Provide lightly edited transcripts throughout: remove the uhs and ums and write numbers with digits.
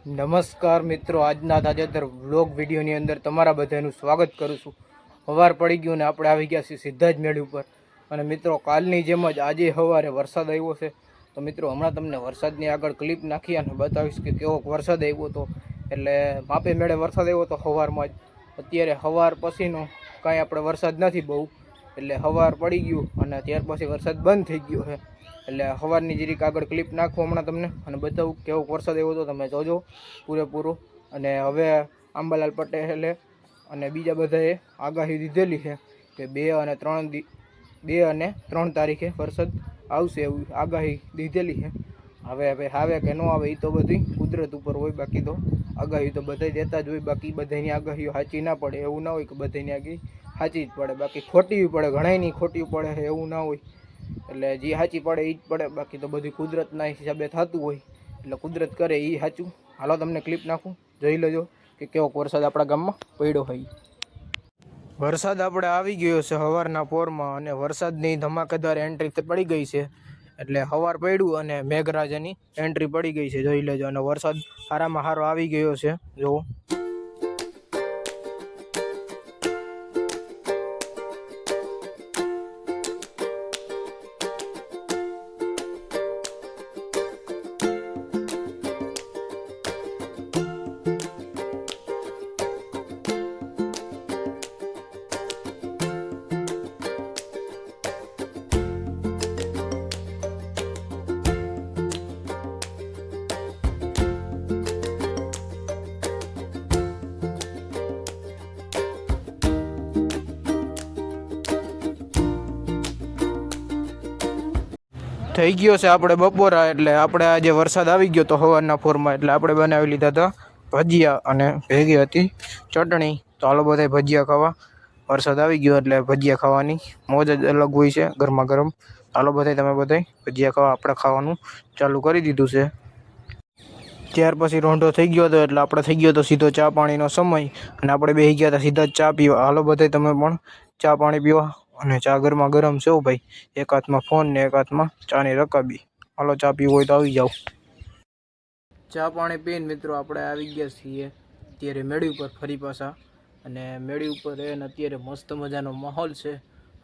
નમસ્કાર મિત્રો, આજના તાજેતર વ્લોગ વિડીયોની અંદર તમારા બધાનું સ્વાગત કરું છું। સવાર પડી ગયું ને આપણે આવી ગયા છીએ સીધા જ મેળ ઉપર। અને મિત્રો, કાલની જેમ જ આજે સવારે વરસાદ આવ્યો છે। તો મિત્રો, હમણાં તમને વરસાદની આગળ ક્લિપ નાખી અને બતાવીશ કે કેવો વરસાદ આવ્યો હતો। એટલે માપે મેળે વરસાદ આવ્યો તો સવારમાં જ। અત્યારે સવાર પછીનો કાંઈ આપણે વરસાદ નથી બહુ, એટલે સવાર પડી ગયું અને ત્યાર પછી વરસાદ બંધ થઈ ગયો છે। એટલે સવારની જરીક આગળ ક્લિપ નાખું હમણાં તમને અને બતાવું કેવો વરસાદ આવ્યો હતો, તમે જોજો પૂરેપૂરો। અને હવે અંબાલાલ પટેલે અને બીજા બધાએ આગાહી દીધેલી છે કે 2 અને 3 તારીખે વરસાદ આવશે એવું આગાહી દીધેલી છે। હવે આવે કે ન આવે એ તો બધી કુદરત ઉપર હોય, બાકી તો આગાહી તો બધા દેતા જ હોય। બાકી બધાની આગાહીઓ સાચી ના પડે એવું ના હોય કે બધાની આગાહી સાચી જ પડે, બાકી ખોટી પડે, ઘણાયની ખોટી પડે એવું ના હોય। એટલે જે સાચી પડે એ જ પડે, બાકી તો બધી કુદરતના હિસાબે થતું હોય, એટલે કુદરત કરે એ સાચું। હાલો તમને ક્લિપ નાખું, જોઈ લેજો કે કેવો વરસાદ આપણા ગામમાં પડ્યો હોય। વરસાદ આપણે આવી ગયો છે સવારના પોરમાં અને વરસાદની ધમાકેદાર એન્ટ્રી પડી ગઈ છે। એટલે સવાર પડ્યું અને મેઘરાજાની એન્ટ્રી પડી ગઈ છે, જોઈ લેજો। અને વરસાદ સારામાં સારો આવી ગયો છે, જુઓ। થઈ ગયો છે આપણે બપોરા, એટલે આપણે આજે વરસાદ આવી ગયો તો સવારના પોરમાં, એટલે આપણે બનાવી લીધા હતા ભજીયા અને ભેગી હતી ચટણી। તો હાલો બધા ભજીયા ખાવા, વરસાદ આવી ગયો એટલે ભજીયા ખાવાની મોજ જ અલગ હોય છે, ગરમા ગરમ। હાલો બધા તમે બધા ભજીયા ખાવા, આપણે ખાવાનું ચાલુ કરી દીધું છે। ત્યાર પછી રોંઢો થઈ ગયો હતો એટલે આપણે થઈ ગયો હતો સીધો ચા પાણીનો સમય, અને આપણે બેસી ગયા હતા સીધા ચા પીવા। હાલો બધા તમે પણ ચા પાણી પીવા, અને ચા ગરમા ગરમ છે ભાઈ, એક હાથમાં ફોન ને એક હાથમાં ચાની રકાબી। હાલો ચા પીવું હોય તો આવી જાઓ। ચા પાણી પીને મિત્રો આપણે આવી ગયા છીએ અત્યારે મેળી ઉપર ફરી પાછા। અને મેળી ઉપર એને અત્યારે મસ્ત મજાનો માહોલ છે,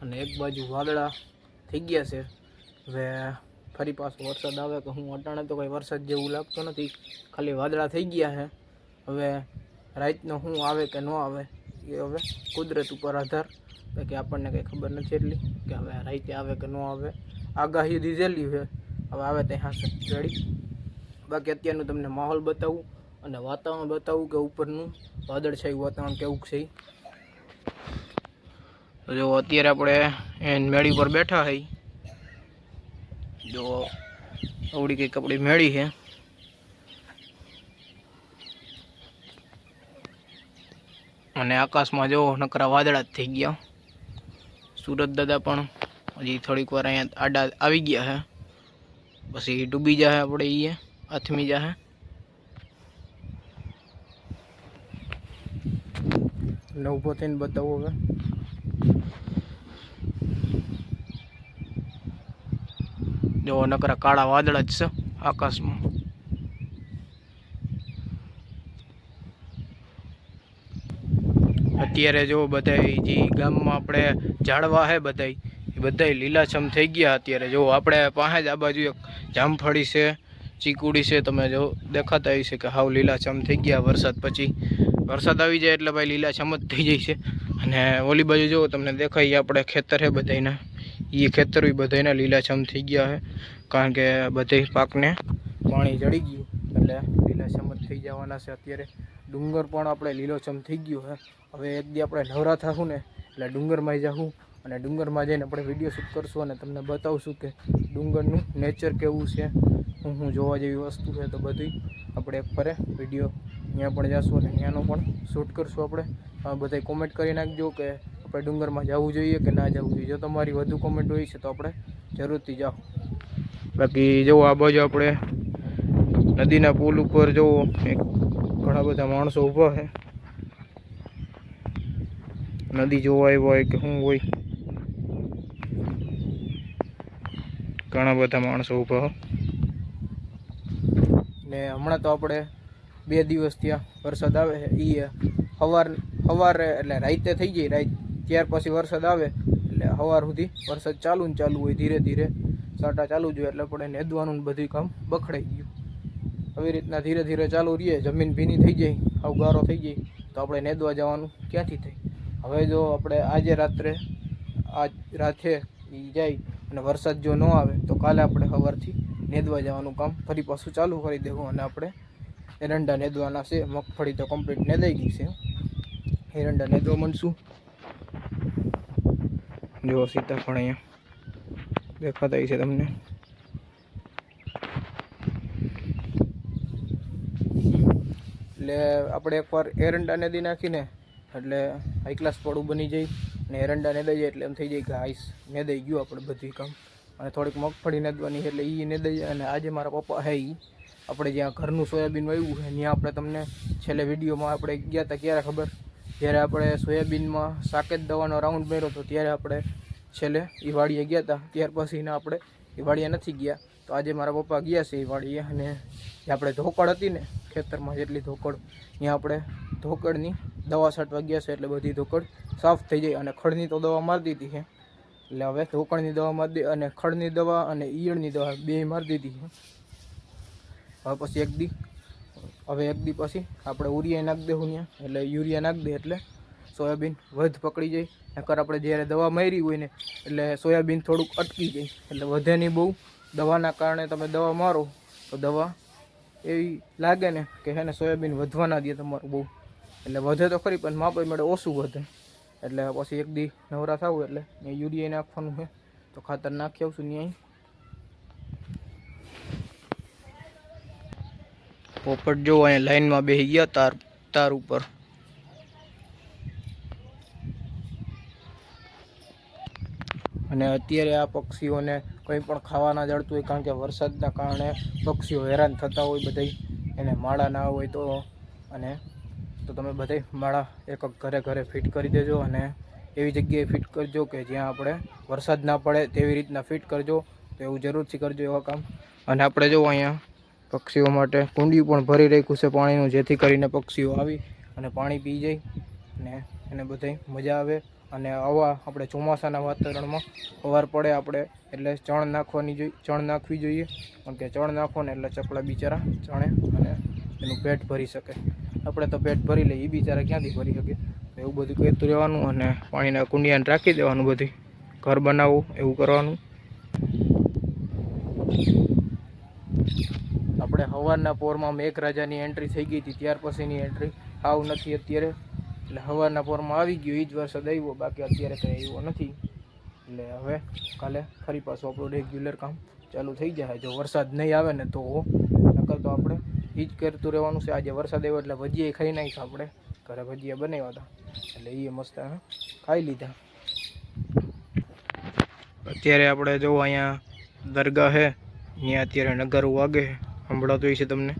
અને એક બાજુ વાદળા થઈ ગયા છે। હવે ફરી પાછો વરસાદ આવે કે હું અટાણે તો કંઈ વરસાદ જેવું લાગતું નથી, ખાલી વાદળા થઈ ગયા છે। હવે રાતનો શું આવે કે ન આવે એ હવે કુદરત ઉપર આધાર, બાકી આપણને કંઈ ખબર નથી એટલી કે હવે રાતે આવે કે ન આવે। આગાહી દીધેલી છે, હવે આવે ત્યાં હાશે રેડી। બાકી અત્યારનું તમને માહોલ બતાવું અને વાતાવરણ બતાવું કે ઉપરનું વાદળછાયું વાતાવરણ કેવું છે। તો જો અત્યારે આપણે મેળી પર બેઠા હઈ, જો આવડી કંઈક આપણી મેળી છે। અને આકાશમાં જો નકરા વાદળા જ થઈ ગયા। સુરત દાદા પણ હજી થોડીક વાર અહીંયા આડા આવી ગયા છે, પછી ડૂબી જાય આપણે એ આથમી જાય। એટલે ઊભો થઈને બતાવો હવે, જો નકરા કાળા વાદળા જ છે આકાશમાં। અત્યારે જો બધાય જે ગામમાં આપણે ઝાડવા છે બધાય લીલાછમ થઈ ગયા। અત્યારે જો આપણે પાસે જ આ બાજુ એક જામફળી છે, ચીકુડી છે, તમે જો દેખાતા હશે કે હાવ લીલાછમ થઈ ગયા। વરસાદ પછી વરસાદ આવી જાય એટલે ભાઈ લીલાછમ જ થઈ જાય છે। અને ઓલી બાજુ જો તમને દેખાય આપણે ખેતર છે બધાયના, એ ખેતર બધાયના લીલાછમ થઈ ગયા છે, કારણ કે બધે પાકને પાણી ચડી ગયું એટલે લીલાછમ જ થઈ જવાના છે। અત્યારે ડુંગર પણ આપણે લીલોછમ થઈ ગયો છે। હવે એક દી આપણે નવરા થશું ને એટલે ડુંગરમાં જશું, અને ડુંગરમાં જઈને આપણે વિડીયો શૂટ કરશું અને તમને બતાવશું કે ડુંગરનું નેચર કેવું છે, હું જોવા જેવી વસ્તુ છે। તો બધી આપણે એક ફરે વિડીયો ત્યાં પણ જશું અને ત્યાંનો પણ શૂટ કરશું આપણે। બધા કોમેન્ટ કરી નાખજો કે આપણે ડુંગરમાં જવું જોઈએ કે ના જવું જોઈએ। જો તમારી વધુ કોમેન્ટ હોય છે તો આપણે જરૂરથી જાઓ। બાકી જો આ બાજુ આપણે નદીના પુલ ઉપર જો ઘણા બધા માણસો ઊભા છે, નદી જોવા આવ્યો હોય કે શું હોય, ઘણા બધા માણસો ઊભા ને। હમણાં તો આપણે 2 દિવસ ત્યાં વરસાદ આવે છે. એ સવારે એટલે રાતે થઈ જાય, રાત ત્યાર પછી વરસાદ આવે એટલે સવાર સુધી વરસાદ ચાલુ ને ચાલુ હોય, ધીરે ધીરે સાટા ચાલુ જ હોય એટલે આપણે નેદવાનું બધું કામ બખડાઈ ગયું. આવી રીતના ધીરે ધીરે ચાલુ રહીએ, જમીન ભીની થઈ જાય, આવ ગારો થઈ જાય તો આપણે નેદવા જવાનું ક્યાંથી થાય. હવે જો આપણે આજે રાતે એ જાય અને વરસાદ જો ન આવે તો કાલે આપણે સવારથી નેદવા જવાનું કામ ફરી પાછું ચાલુ કરી દેવું. અને આપણે એરંડા નેદવાના છે. મગફળી તો કમ્પ્લીટ નેદાઈ ગઈ છે, એરંડા નેદવા માંડશું. જો સીતાફળ અહીંયા દેખાતા છે તમને. એટલે આપણે એકવાર એરંડા નેદી નાખીને એટલે હાઈ ક્લાસ પડું બની જાય અને એરંડા નેદાઈ જાય એટલે એમ થઈ જાય કે હાઈસ નેદાઈ ગયું આપણે બધું કામ. અને થોડીક મગફળી નેદવાની એટલે એ નેદાઈ જાય. અને આજે મારા પપ્પા હે એ આપણે જ્યાં ઘરનું સોયાબીન વાવ્યું છે ત્યાં આપણે તમને છેલ્લે વિડીયોમાં આપણે ગયા હતા ક્યારે ખબર, જ્યારે આપણે સોયાબીનમાં સાકેત દવાનો રાઉન્ડ માર્યો હતો ત્યારે આપણે છેલ્લે એ વાડીએ ગયા હતા. ત્યાર પછીને આપણે એ વાડીએ નથી ગયા. તો આજે મારા પપ્પા ગયા છે એ વાડીએ અને જે આપણે ધોકડ હતી ને ખેતરમાં જેટલી ધોકડ, ત્યાં આપણે ધોકડની દવા છાંટવા ગયા છે એટલે બધી ધોકડ સાફ થઈ જાય. અને ખડની તો દવા મારી દીધી છે એટલે હવે ધોકડની દવા મારી દે અને ખડની દવા અને ઈયળની દવા બે મારી દીધી છે. હવે પછી એક દી પછી આપણે યુરિયા નાખી દેવું ત્યાં, એટલે યુરિયા નાખી દે એટલે સોયાબીન વધ પકડી જાય. નકર આપણે જ્યારે દવા મારી હોય ને એટલે સોયાબીન થોડુંક અટકી જાય, એટલે વધે નહીં બહુ. દવાના કારણે તમે દવા મારો તો દવા એવી લાગે ને કે હે ને સોયાબીન વધવા ના દે તમારું બહુ, એટલે વધે તો ખરી પણ માપે મળે ઓછું વધે. એટલે પછી એક દી નવરા થવું એટલે યુરિયા નાખવાનું છે તો ખાતર નાખી આવશું ત્યાં. પોપટ જો અહીંયા લાઈનમાં બેસી ગયા તાર ઉપર. અને અત્યારે આ પક્ષીઓને કંઈ પણ ખાવા ના જડતું હોય, કારણ કે વરસાદના કારણે પક્ષીઓ હેરાન થતા હોય બધા. એને માળા ના હોય તો તમે બધા માળા એક ઘરે ફિટ કરી દેજો. અને એવી જગ્યાએ ફિટ કરજો કે જ્યાં આપણે વરસાદ ના પડે તેવી રીતના ફિટ કરજો. તો એવું જરૂરથી કરજો એવા કામ. અને આપણે જો અહીંયા પક્ષીઓ માટે કુંડિયું પણ ભરી રાખ્યું છે પાણીનું, જેથી કરીને પક્ષીઓ આવી અને પાણી પી જાય અને એને બધાય મજા આવે. અને આવા આપણે ચોમાસાના વાતાવરણમાં સવાર પડે આપણે એટલે ચણ નાખવી જોઈએ, કારણ કે ચણ નાખો ને એટલે ચકલા બિચારા ચણે અને એનું પેટ ભરી શકે. આપણે તો પેટ ભરી લઈએ, એ બિચારા ક્યાંથી ભરી શકે. એવું બધું કરતું રહેવાનું અને પાણીના કુંડિયાને રાખી દેવાનું, બધી ઘર બનાવવું એવું કરવાનું. આપણે સવારના પોરમાં મેઘરાજાની એન્ટ્રી થઈ ગઈ હતી, ત્યાર પછીની એન્ટ્રી આવ નથી અત્યારે. એટલે સવારના પોરમાં આવી ગયો એ જ વરસાદ આવ્યો, બાકી અત્યારે કંઈ આવ્યો નથી. એટલે હવે કાલે ફરી પાછું આપણું રેગ્યુલર કામ ચાલુ થઈ જાય. જો વરસાદ નહીં આવે ને તો નકર તો આપણે એ જ કરતું રહેવાનું છે. આજે વરસાદ આવ્યો એટલે ભજીયા ખાઈ નાખ્યા, આપણે ઘરે ભજીયા બનાવ્યા હતા એટલે એ મસ્ત ખાઈ લીધા. અત્યારે આપણે જો અહીંયા દરગાહ છે, ત્યાં અત્યારે નગારું વાગે સંભળાતું હોય છે તમને.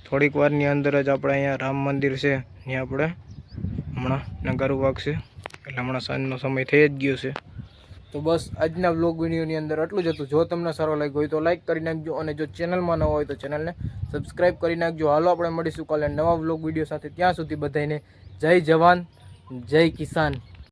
થોડીક વારની અંદર જ આપણે અહીંયા રામ મંદિર છે, ત્યાં આપણે હમણાં નગારું વાગશે એટલે હમણાં સાંજનો સમય થઈ જ ગયો છે. તો બસ આજના વ્લોગ વિડીયોની અંદર આટલું જ હતું. જો તમને સારો લાગ્યો હોય તો લાઈક કરી નાખજો, અને જો ચેનલમાં ન હોય તો ચેનલને સબસ્ક્રાઈબ કરી નાખજો. હાલો આપણે મળીશું કાલે નવા વ્લોગ વિડીયો સાથે. ત્યાં સુધી બધાને જય જવાન જય કિસાન.